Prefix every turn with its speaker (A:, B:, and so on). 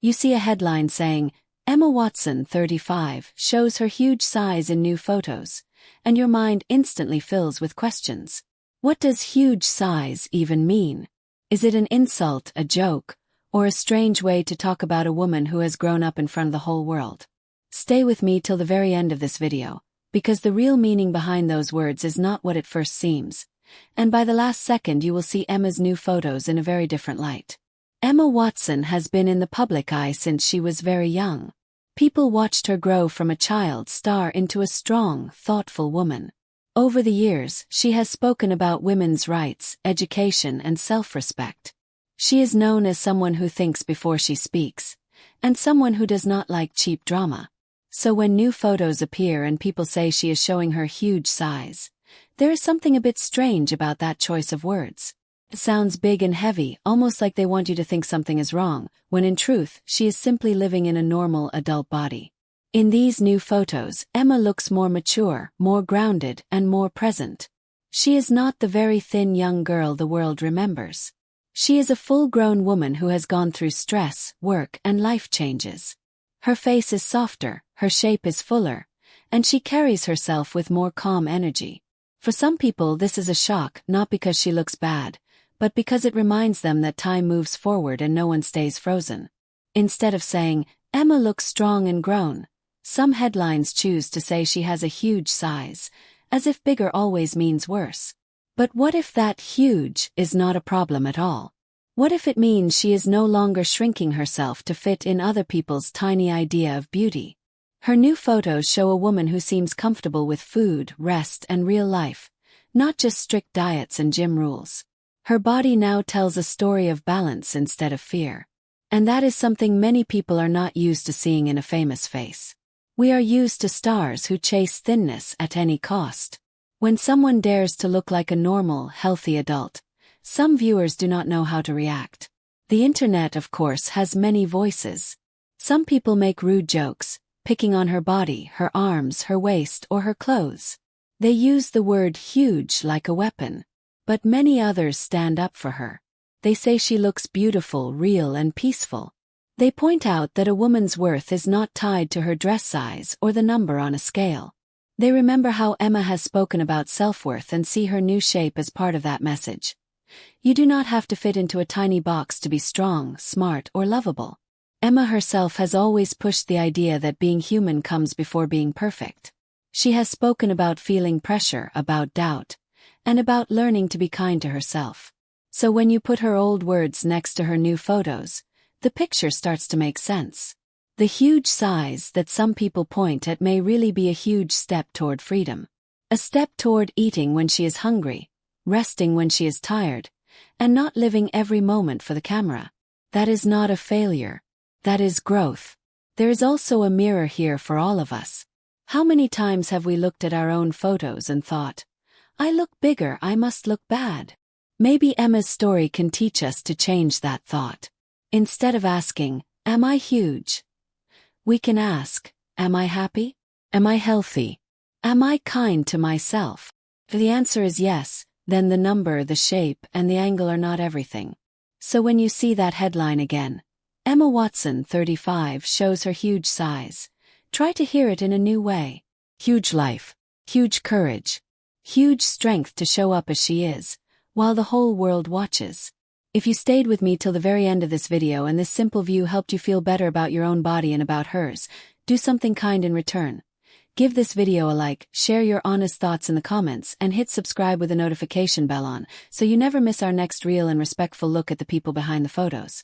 A: You see a headline saying, Emma Watson, 35, shows her huge size in new photos, and your mind instantly fills with questions. What does huge size even mean? Is it an insult, a joke, or a strange way to talk about a woman who has grown up in front of the whole world? Stay with me till the very end of this video, because the real meaning behind those words is not what it first seems, and by the last second you will see Emma's new photos in a very different light. Emma Watson has been in the public eye since she was very young. People watched her grow from a child star into a strong, thoughtful woman. Over the years, she has spoken about women's rights, education, and self-respect. She is known as someone who thinks before she speaks, and someone who does not like cheap drama. So when new photos appear and people say she is showing her huge size, there is something a bit strange about that choice of words. It sounds big and heavy, almost like they want you to think something is wrong, when in truth, she is simply living in a normal adult body. In these new photos, Emma looks more mature, more grounded, and more present. She is not the very thin young girl the world remembers. She is a full-grown woman who has gone through stress, work, and life changes. Her face is softer, her shape is fuller, and she carries herself with more calm energy. For some people this is a shock, not because she looks bad, but because it reminds them that time moves forward and no one stays frozen. Instead of saying, Emma looks strong and grown, some headlines choose to say she has a huge size, as if bigger always means worse. But what if that huge is not a problem at all? What if it means she is no longer shrinking herself to fit in other people's tiny idea of beauty? Her new photos show a woman who seems comfortable with food, rest, and real life, not just strict diets and gym rules. Her body now tells a story of balance instead of fear. And that is something many people are not used to seeing in a famous face. We are used to stars who chase thinness at any cost. When someone dares to look like a normal, healthy adult, some viewers do not know how to react. The internet, of course, has many voices. Some people make rude jokes, picking on her body, her arms, her waist, or her clothes. They use the word huge like a weapon. But many others stand up for her. They say she looks beautiful, real, and peaceful. They point out that a woman's worth is not tied to her dress size or the number on a scale. They remember how Emma has spoken about self-worth and see her new shape as part of that message. You do not have to fit into a tiny box to be strong, smart, or lovable. Emma herself has always pushed the idea that being human comes before being perfect. She has spoken about feeling pressure, about doubt, and about learning to be kind to herself. So when you put her old words next to her new photos, the picture starts to make sense. The huge size that some people point at may really be a huge step toward freedom. A step toward eating when she is hungry, resting when she is tired, and not living every moment for the camera. That is not a failure. That is growth. There is also a mirror here for all of us. How many times have we looked at our own photos and thought, I look bigger, I must look bad? Maybe Emma's story can teach us to change that thought. Instead of asking, am I huge? We can ask, am I happy? Am I healthy? Am I kind to myself? If the answer is yes, then the number, the shape, and the angle are not everything. So when you see that headline again, Emma Watson, 35, shows her huge size, try to hear it in a new way. Huge life, huge courage, huge strength to show up as she is, while the whole world watches. If you stayed with me till the very end of this video and this simple view helped you feel better about your own body and about hers, do something kind in return. Give this video a like, share your honest thoughts in the comments, and hit subscribe with the notification bell on, so you never miss our next real and respectful look at the people behind the photos.